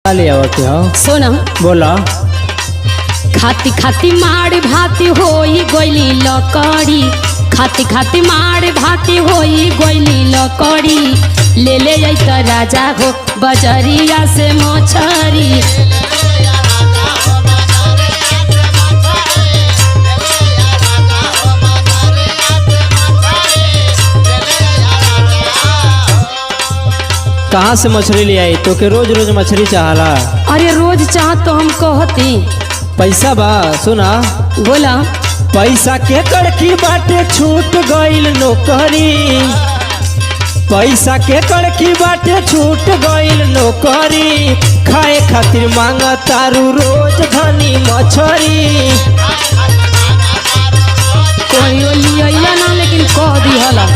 ले आवते हो सुन बोला। खाती खाती माड़ भाती होई गोइली लकड़ी, खाती खाती माड़ भाती होई गोइली लकड़ी। ले ले त राजा हो बजरिया से मछरी। कहाँ से मछली ले आई? तो के रोज रोज मछली चाहला? अरे रोज चाह तो हम कहती। पैसा बा? सुना बोला। पैसा के कड़की बाटे छूट गईल नौकरी, पैसा के कड़की बाटे छूट गईल नौकरी। खाए खातिर मांग तारू रोज धनी मछरी। कोई लिया ना लेकिन कह दी हला।